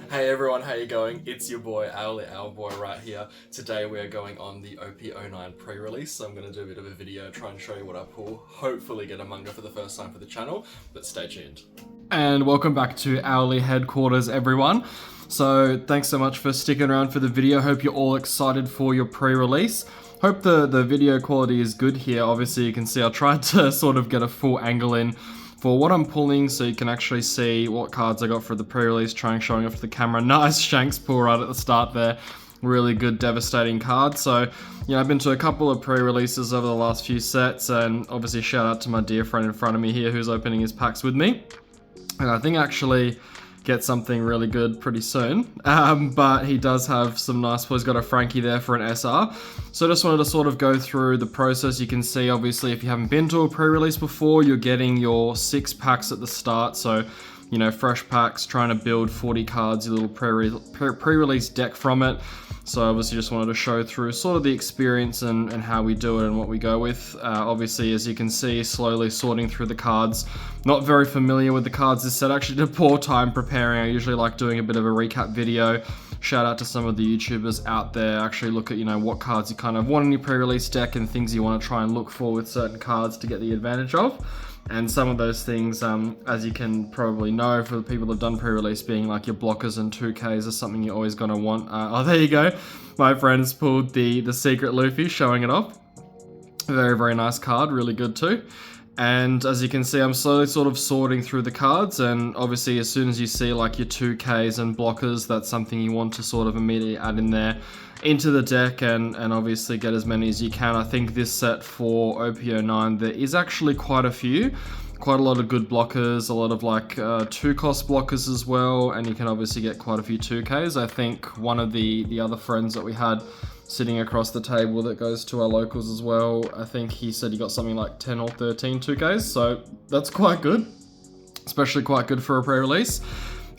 Hey everyone, how you going? It's your boy, Our Boy right here. Today we are going on the OP-09 pre-release, so I'm going to do a bit of a video, try and show you what I pull, hopefully get a manga for the first time for the channel, but stay tuned. And welcome back to Owly Headquarters, everyone. So thanks so much for sticking around for the video. Hope you're all excited for your pre-release. Hope the video quality is good here. Obviously you can see I tried to sort of get a full angle in for what I'm pulling so you can actually see what cards I got for the pre-release, showing off to the camera. Nice Shanks pull right at the start there. Really good, devastating card. So, I've been to a couple of pre-releases over the last few sets, and obviously shout out to my dear friend in front of me here who's opening his packs with me. And I think actually get something really good pretty soon. But he does have some nice pulls. He's got a Frankie there for an SR. So I just wanted to sort of go through the process. You can see, obviously, if you haven't been to a pre-release before, you're getting your 6 packs at the start. So, fresh packs, trying to build 40 cards, your little pre-release deck from it. So obviously just wanted to show through sort of the experience and how we do it and what we go with. Obviously, as you can see, slowly sorting through the cards. Not very familiar with the cards this set. Actually did poor time preparing. I usually like doing a bit of a recap video. Shout out to some of the YouTubers out there. Actually look at, what cards you kind of want in your pre-release deck and things you want to try and look for with certain cards to get the advantage of. And some of those things, as you can probably know, for the people that have done pre-release, being like your blockers and 2Ks is something you're always going to want. Oh, there you go. My friends pulled the Secret Luffy, showing it off. Very, very nice card. Really good too. And as you can see, I'm slowly sort of sorting through the cards. And obviously, as soon as you see like your 2Ks and blockers, that's something you want to sort of immediately add in there into the deck and obviously get as many as you can. I think this set for OP-09, there is actually quite a few. Quite a lot of good blockers, a lot of like 2-cost blockers as well, and you can obviously get quite a few 2Ks. I think one of the other friends that we had sitting across the table that goes to our locals as well, I think he said he got something like 10 or 13 2Ks, so that's quite good, especially quite good for a pre-release.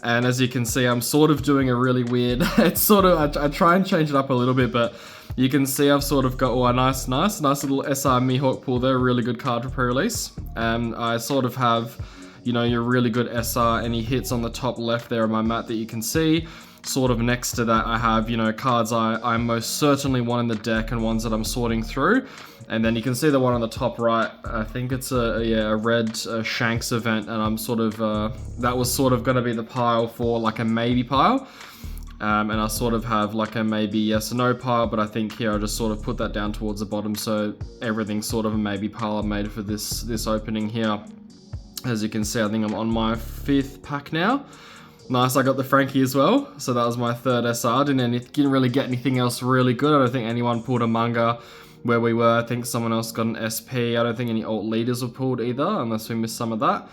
And as you can see, I'm sort of doing a really weird, it's sort of, I try and change it up a little bit, but you can see I've sort of got a nice little SR Mihawk pull there, really good card for pre-release. And I sort of have, your really good SR, any hits on the top left there on my mat that you can see. Sort of next to that, I have, cards I most certainly want in the deck and ones that I'm sorting through. And then you can see the one on the top right, I think it's a red Shanks event, and I'm sort of, that was sort of going to be the pile for like a maybe pile. And I sort of have like a maybe yes or no pile, but I think here I just sort of put that down towards the bottom, so everything's sort of a maybe pile I made for this opening here. As you can see, I think I'm on my 5th pack now. Nice, I got the Frankie as well, so that was my 3rd SR. Didn't really get anything else really good. I don't think anyone pulled a manga where we were. I think someone else got an SP. I don't think any alt leaders were pulled either, unless we missed some of that.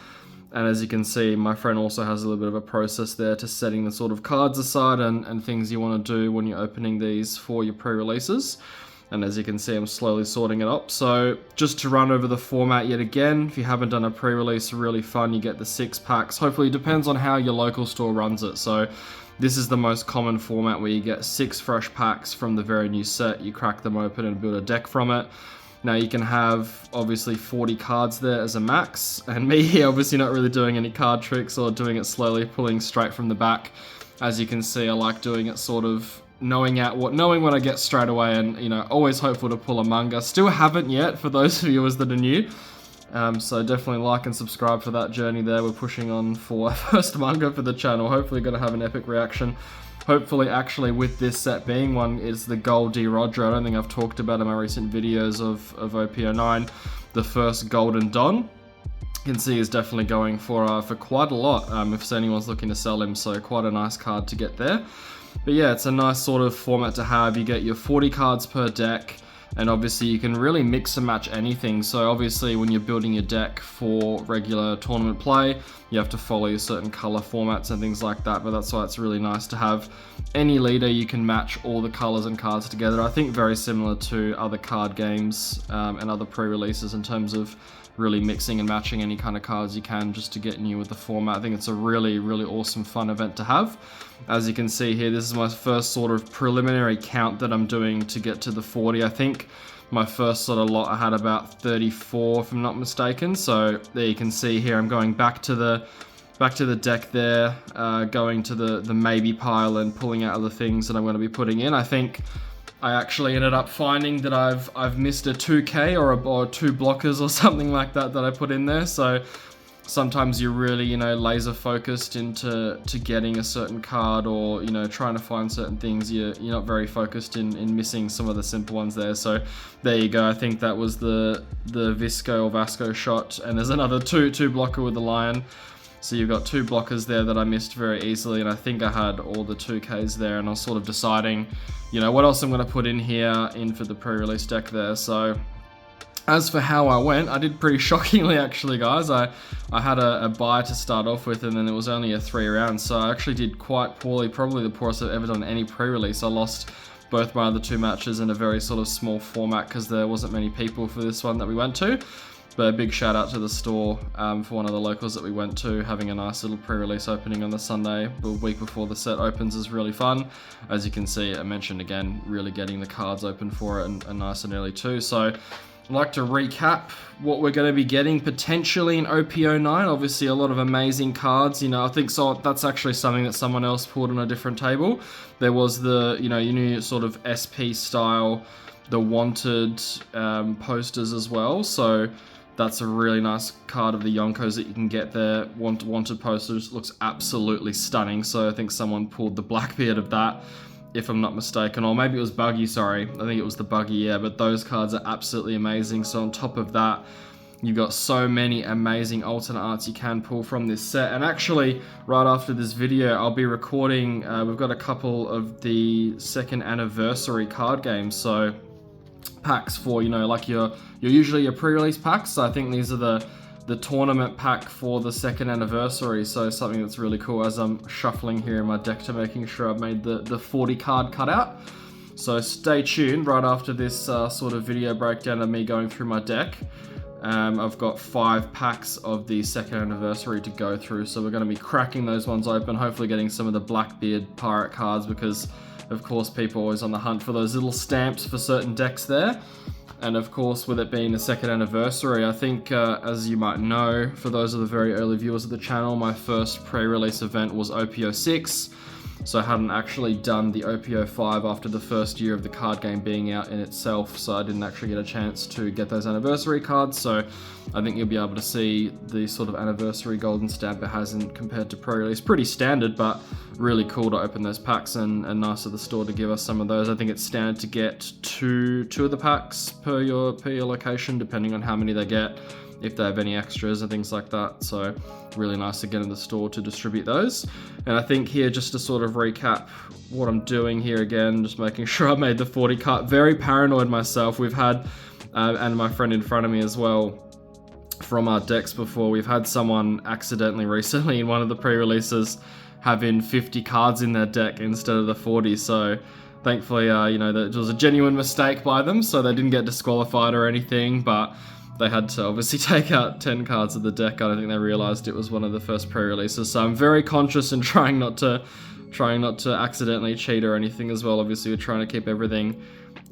And as you can see, my friend also has a little bit of a process there to setting the sort of cards aside and things you want to do when you're opening these for your pre-releases. And as you can see, I'm slowly sorting it up. So just to run over the format yet again, if you haven't done a pre-release, really fun. You get the 6 packs. Hopefully it depends on how your local store runs it. So this is the most common format where you get 6 fresh packs from the very new set. You crack them open and build a deck from it. Now you can have obviously 40 cards there as a max. And me here obviously not really doing any card tricks or doing it slowly, pulling straight from the back. As you can see, I like doing it sort of knowing what I get straight away, and always hopeful to pull a manga. Still haven't yet for those viewers that are new, so definitely like and subscribe for that journey there. We're pushing on for our first manga for the channel. Hopefully gonna have an epic reaction. Hopefully actually with this set being one is the Gold D. Roger. I don't think I've talked about in my recent videos of OP-09, the first Golden Don. You can see he's definitely going for quite a lot if anyone's looking to sell him, so quite a nice card to get there. But yeah, it's a nice sort of format to have. You get your 40 cards per deck, and obviously you can really mix and match anything. So obviously when you're building your deck for regular tournament play, you have to follow your certain color formats and things like that, but that's why it's really nice to have any leader. You can match all the colors and cards together. I think very similar to other card games and other pre-releases in terms of really mixing and matching any kind of cards you can just to get new with the format. I think it's a really, really awesome, fun event to have. As you can see here, this is my first sort of preliminary count that I'm doing to get to the 40. I think my first sort of lot I had about 34 if I'm not mistaken. So there you can see here I'm going back to the back to the deck there, going to the maybe pile and pulling out other things that I'm going to be putting in. I think I actually ended up finding that I've missed a 2K or 2 blockers or something like that I put in there. So sometimes you're really, you know, laser focused into getting a certain card, or, you know, trying to find certain things. You're not very focused in missing some of the simple ones there. So there you go. I think that was the Visco or Vasco shot, and there's another two blocker with the Lion. So you've got 2 blockers there that I missed very easily, and I think I had all the 2Ks there, and I was sort of deciding, you know, what else I'm going to put in here for the pre-release deck there. So as for how I went, I did pretty shockingly actually, guys. I had a bye to start off with, and then it was only a 3 rounds, so I actually did quite poorly, probably the poorest I've ever done any pre-release. I lost both my other 2 matches in a very sort of small format because there wasn't many people for this one that we went to. But a big shout out to the store for one of the locals that we went to. Having a nice little pre-release opening on the Sunday, the week before the set opens, is really fun. As you can see, I mentioned again, really getting the cards open for it and nice and early too. So I'd like to recap what we're going to be getting potentially in OP-09. Obviously a lot of amazing cards. You know, I think so that's actually something that someone else pulled on a different table. There was the, you know, you knew sort of SP style, the wanted posters as well. So that's a really nice card of the Yonkos that you can get there. Wanted posters, looks absolutely stunning. So I think someone pulled the Blackbeard of that, if I'm not mistaken, or maybe it was Buggy, sorry. I think it was the Buggy, yeah, but those cards are absolutely amazing. So on top of that, you've got so many amazing alternate arts you can pull from this set. And actually, right after this video, I'll be recording, we've got a couple of the 2nd anniversary card games. So packs for, you know, like your usually your pre-release packs. So I think these are the tournament pack for the 2nd anniversary. So something that's really cool as I'm shuffling here in my deck to making sure I've made the 40 card cutout. So stay tuned right after this sort of video breakdown of me going through my deck. I've got 5 packs of the 2nd anniversary to go through. So we're going to be cracking those ones open, hopefully getting some of the Blackbeard pirate cards, because of course people are always on the hunt for those little stamps for certain decks there. And of course, with it being the 2nd anniversary, I think, as you might know, for those of the very early viewers of the channel, my first pre-release event was OP-06. So I hadn't actually done the OP-05 after the first year of the card game being out in itself, so I didn't actually get a chance to get those anniversary cards. So I think you'll be able to see the sort of anniversary golden stamp it has compared to pre-release. Pretty standard, but really cool to open those packs, and nice of the store to give us some of those. I think it's standard to get two of the packs per your location, depending on how many they get, if they have any extras and things like that. So really nice to get in the store to distribute those. And I think here, just to sort of recap what I'm doing here again, just making sure I made the 40 cut. Very paranoid myself. We've had, and my friend in front of me as well, from our decks before, we've had someone accidentally recently in one of the pre-releases having 50 cards in their deck instead of the 40. So thankfully, you know, that it was a genuine mistake by them, so they didn't get disqualified or anything, but they had to obviously take out 10 cards of the deck. I don't think they realized it was one of the first pre-releases. So I'm very conscious and trying not to accidentally cheat or anything as well. Obviously, we're trying to keep everything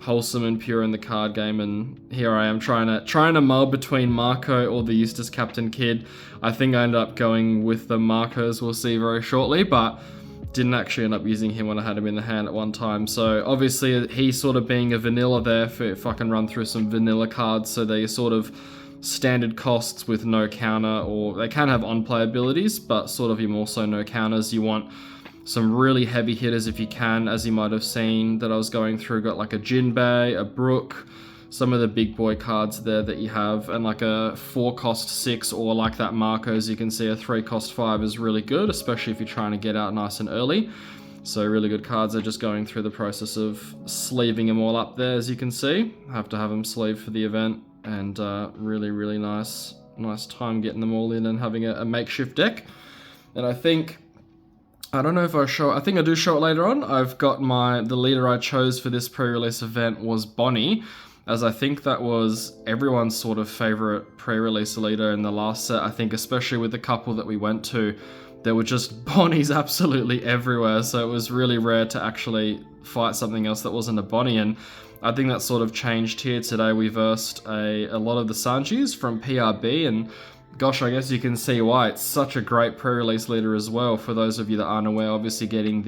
wholesome and pure in the card game, and here I am trying to mull between Marco or the Eustace Captain Kid. I think I ended up going with the Marcos, we'll see very shortly, but didn't actually end up using him when I had him in the hand at one time. So obviously he's sort of being a vanilla there, if I can run through some vanilla cards. So they're sort of standard costs with no counter, or they can have on-play abilities, but sort of more so no counters. You want some really heavy hitters if you can, as you might have seen that I was going through. Got like a Jinbei, a Brook, some of the big boy cards there that you have, and like a 4 cost 6, or like that Marcos, you can see a 3 cost 5 is really good, especially if you're trying to get out nice and early. So really good cards. They're just going through the process of sleeving them all up there, as you can see. Have to have them sleeved for the event, and really nice time getting them all in and having a makeshift deck. And I think, I don't know if I show, I think I do show it later on. I've got the leader I chose for this pre-release event was Bonnie, as I think that was everyone's sort of favorite pre-release leader in the last set. I think especially with the couple that we went to, there were just Bonnies absolutely everywhere. So it was really rare to actually fight something else that wasn't a Bonnie. And I think that sort of changed here today. We versed a lot of the Sanjis from PRB, and gosh, I guess you can see why it's such a great pre-release leader as well. For those of you that aren't aware, obviously getting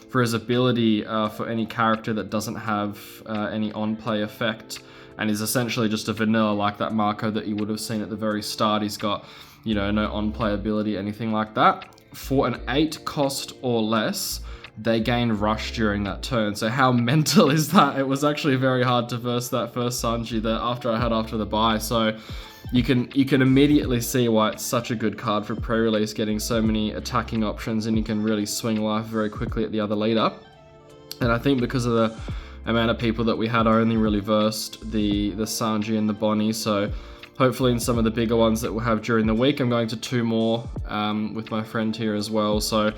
for his ability for any character that doesn't have any on-play effect and is essentially just a vanilla like that Marco that you would have seen at the very start. He's got, you know, no on-play ability, anything like that. For an 8 cost or less, they gain rush during that turn. So how mental is that? It was actually very hard to verse that first Sanji that after the buy. So you can immediately see why it's such a good card for pre-release, getting so many attacking options, and you can really swing life very quickly at the other leader. And I think because of the amount of people that we had, I only really versed the Sanji and the Bonnie. So hopefully in some of the bigger ones that we'll have during the week, I'm going to 2 more with my friend here as well. So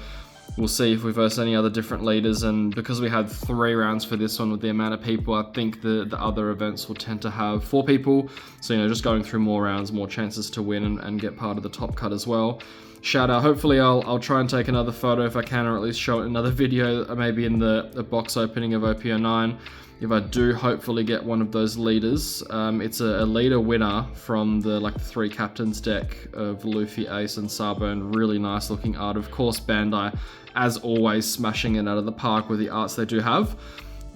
we'll see if we verse any other different leaders. And because we had 3 rounds for this one with the amount of people, I think the other events will tend to have 4 people. So, you know, just going through more rounds, more chances to win and get part of the top cut as well. Shout out, hopefully I'll try and take another photo if I can, or at least show it in another video, maybe in the box opening of OP-09. If I do hopefully get one of those leaders, it's a leader winner from the 3 captains deck of Luffy, Ace, and Sabo, and really nice looking art. Of course, Bandai, as always, smashing it out of the park with the arts they do have.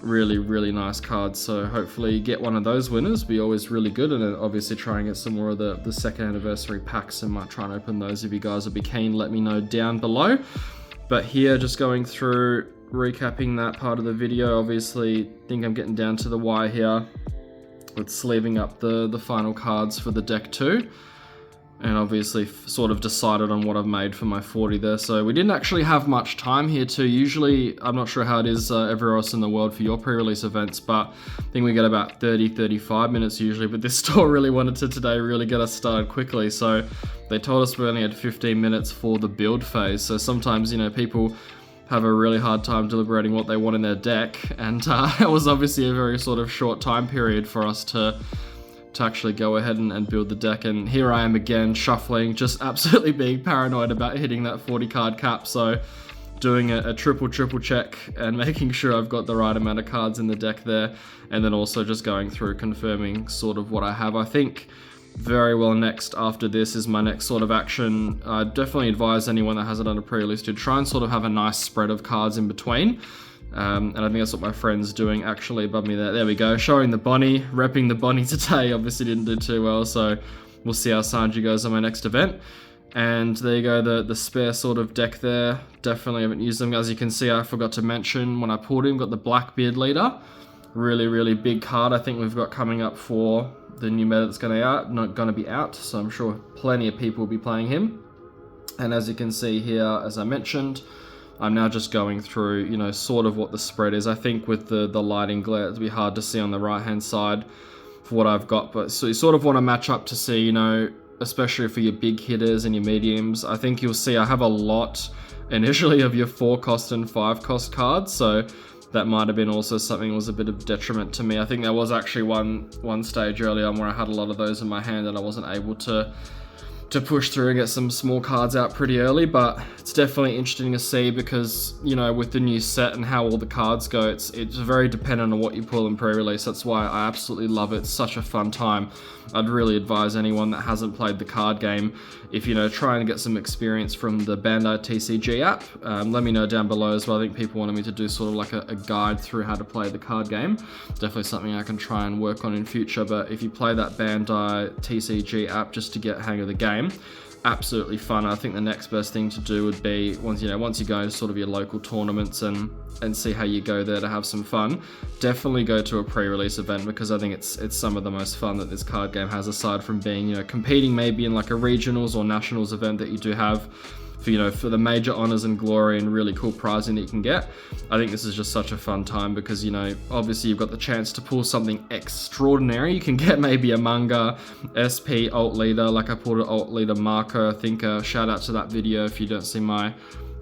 Really, really nice cards. So hopefully get one of those winners, be always really good. And then obviously try and get some more of the second anniversary packs, and might try and open those. If you guys would be keen, let me know down below. But here, just going through, recapping that part of the video. Obviously, think I'm getting down to the wire here. It's sleeving up the final cards for the deck 2. And obviously sort of decided on what I've made for my 40 there. So we didn't actually have much time here too. Usually, I'm not sure how it is everywhere else in the world for your pre-release events, but I think we get about 30-35 minutes usually. But this store really wanted to today really get us started quickly. So they told us we only had 15 minutes for the build phase. So sometimes, you know, people have a really hard time deliberating what they want in their deck. And it was obviously a very sort of short time period for us to actually go ahead and build the deck. And here I am again, shuffling, just absolutely being paranoid about hitting that 40 card cap. So doing a triple check and making sure I've got the right amount of cards in the deck there. And then also just going through confirming sort of what I have. I think very well next after this is my next sort of action. I definitely advise anyone that hasn't done a pre-release to try and sort of have a nice spread of cards in between. And I think that's what my friend's doing actually above me there. There we go, showing the Bonnie, repping the Bonnie today. Obviously didn't do too well, so we'll see how Sanji goes on my next event. And there you go, the spare sort of deck there. Definitely haven't used them. As you can see, I forgot to mention when I pulled him, got the Blackbeard leader. Really, really big card I think we've got coming up for the new meta that's not gonna be out. So I'm sure plenty of people will be playing him. And as you can see here, as I mentioned, I'm now just going through, you know, sort of what the spread is. I think with the lighting glare, it'll be hard to see on the right-hand side for what I've got. But so you sort of want to match up to see, you know, especially for your big hitters and your mediums. I think you'll see I have a lot initially of your 4 cost and 5 cost cards. So that might have been also something that was a bit of detriment to me. I think there was actually one stage early on where I had a lot of those in my hand and I wasn't able to push through and get some small cards out pretty early. But it's definitely interesting to see because, you know, with the new set and how all the cards go, it's very dependent on what you pull in pre-release. That's why I absolutely love it. It's such a fun time. I'd really advise anyone that hasn't played the card game, if, you know, trying to get some experience from the Bandai TCG app, let me know down below as well. I think people wanted me to do sort of like a guide through how to play the card game. Definitely something I can try and work on in future. But if you play that Bandai TCG app just to get hang of the game, absolutely fun. I think the next best thing to do would be once you go to sort of your local tournaments and see how you go there to have some fun. Definitely go to a pre-release event because I think it's some of the most fun that this card game has, aside from being, you know, competing maybe in like a regionals or nationals event that you do have for, you know, for the major honors and glory and really cool prizing that you can get. I think this is just such a fun time because, you know, obviously you've got the chance to pull something extraordinary. You can get maybe a manga, SP, alt leader, like I pulled an alt leader Marco. I think shout out to that video if you don't see my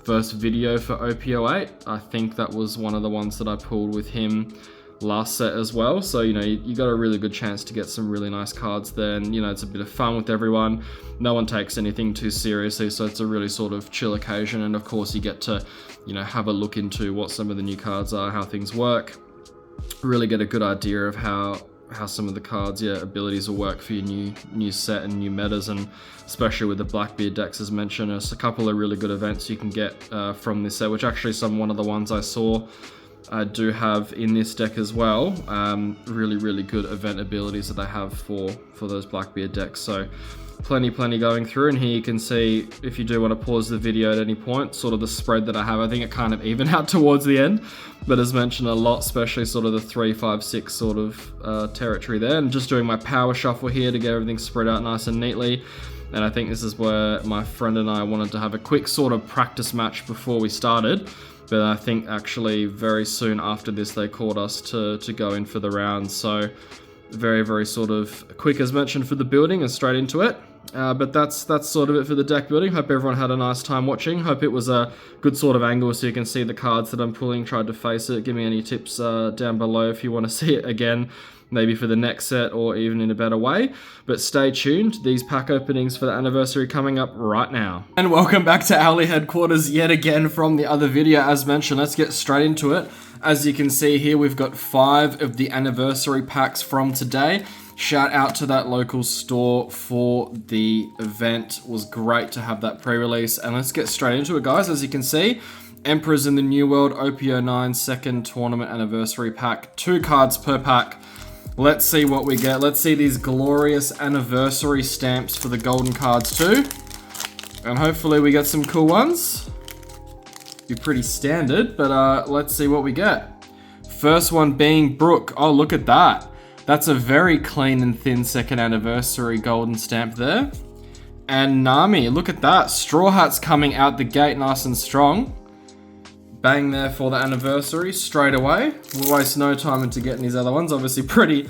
first video for OP-08. I think that was one of the ones that I pulled with him last set as well. So, you know, you got a really good chance to get some really nice cards there, and, you know, it's a bit of fun with everyone. No one takes anything too seriously, so it's a really sort of chill occasion. And of course you get to, you know, have a look into what some of the new cards are, how things work, really get a good idea of how how some of the cards, abilities will work for your new set and new metas, and especially with the Blackbeard decks as mentioned. There's a couple of really good events you can get from this set, which actually one of the ones I saw I do have in this deck as well. Really good event abilities that they have for those Blackbeard decks. So plenty going through, and here you can see, if you do want to pause the video at any point, sort of the spread that I have. I think it kind of evened out towards the end, but as mentioned a lot, especially sort of the 3, 5, 6 sort of territory there. And just doing my power shuffle here to get everything spread out nice and neatly. And I think this is where my friend and I wanted to have a quick sort of practice match before we started. But I think actually very soon after this they called us to go in for the round. So very sort of quick as mentioned for the building and straight into it. But that's sort of it for the deck building. Hope everyone had a nice time watching. Hope it was a good sort of angle so you can see the cards that I'm pulling. Tried to face it. Give me any tips down below if you want to see it again, maybe for the next set or even in a better way. But stay tuned. These pack openings for the anniversary coming up right now. And welcome back to Owly Headquarters yet again from the other video. As mentioned, let's get straight into it. As you can see here, we've got 5 of the anniversary packs from today. Shout out to that local store for the event. It was great to have that pre-release. And let's get straight into it, guys. As you can see, Emperors in the New World OP-09 second tournament anniversary pack. 2 cards per pack. Let's see what we get. Let's see these glorious anniversary stamps for the golden cards too. And hopefully we get some cool ones. Be pretty standard, but let's see what we get. First one being Brooke. Oh, look at that. That's a very clean and thin second anniversary golden stamp there. And Nami, look at that. Straw Hat's coming out the gate nice and strong. Bang there for the anniversary straight away. We'll waste no time into getting these other ones. Obviously pretty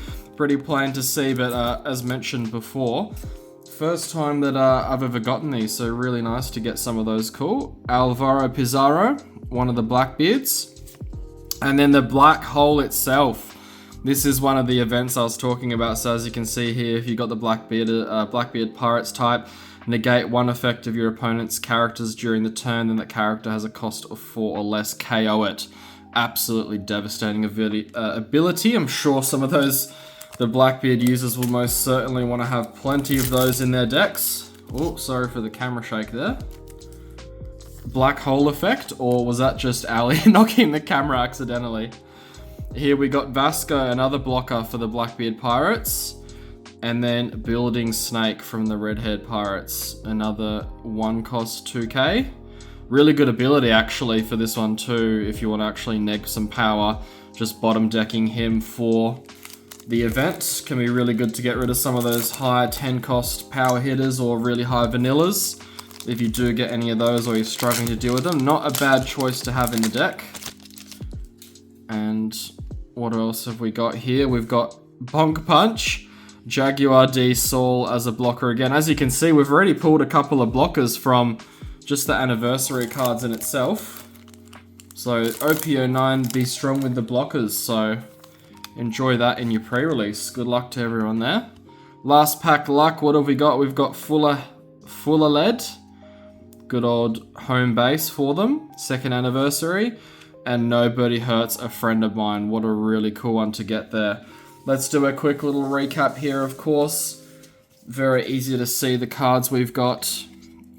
plain to see, but as mentioned before, first time that I've ever gotten these, so really nice to get some of those cool. Alvaro Pizarro, one of the Blackbeards. And then the Black Hole itself. This is one of the events I was talking about, so as you can see here, if you got the Blackbeard Pirates type, negate 1 effect of your opponent's characters during the turn, then that character has a cost of 4 or less, KO it. Absolutely devastating ability. I'm sure some of those, the Blackbeard users will most certainly want to have plenty of those in their decks. Oh, sorry for the camera shake there. Black Hole effect, or was that just Ali knocking the camera accidentally? Here we got Vasco, another blocker for the Blackbeard Pirates. And then Building Snake from the Redhead Pirates, another 1 cost 2k. Really good ability actually for this one too, if you want to actually neg some power. Just bottom decking him for the event can be really good to get rid of some of those high 10 cost power hitters or really high vanillas. If you do get any of those or you're struggling to deal with them, not a bad choice to have in the deck. And what else have we got here? We've got Bonk Punch, Jaguar D Saul as a blocker again. As you can see, we've already pulled a couple of blockers from just the anniversary cards in itself. So OP-09, be strong with the blockers. So enjoy that in your pre-release. Good luck to everyone there. Last pack luck, what have we got? We've got Fuller Lead. Good old home base for them. Second anniversary. And Nobody Hurts a Friend of Mine. What a really cool one to get there. Let's do a quick little recap here, of course. Very easy to see the cards we've got.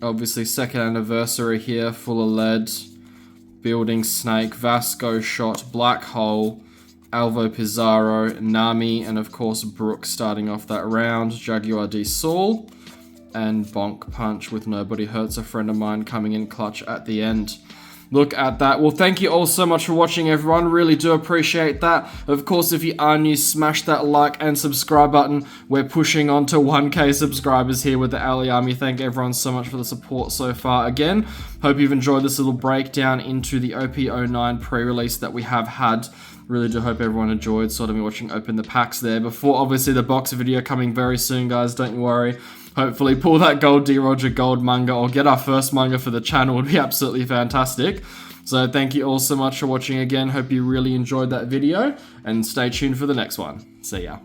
Obviously, second anniversary here, Full of Lead, Building Snake, Vasco Shot, Black Hole, Alvo Pizarro, Nami, and of course Brooke starting off that round, Jaguar D Saul, and Bonk Punch with Nobody Hurts a Friend of Mine coming in clutch at the end. Look at that. Well, thank you all so much for watching, everyone. Really do appreciate that. Of course, if you are new, smash that like and subscribe button. We're pushing on to 1k subscribers here with the Owly Army. Thank everyone so much for the support so far. Again, hope you've enjoyed this little breakdown into the OP-09 pre-release that we have had. Really do hope everyone enjoyed sort of me watching open the packs there. Before, obviously, the box video coming very soon, guys. Don't you worry. Hopefully pull that gold D. Roger gold manga or get our first manga for the channel would be absolutely fantastic. So thank you all so much for watching again. Hope you really enjoyed that video and stay tuned for the next one. See ya.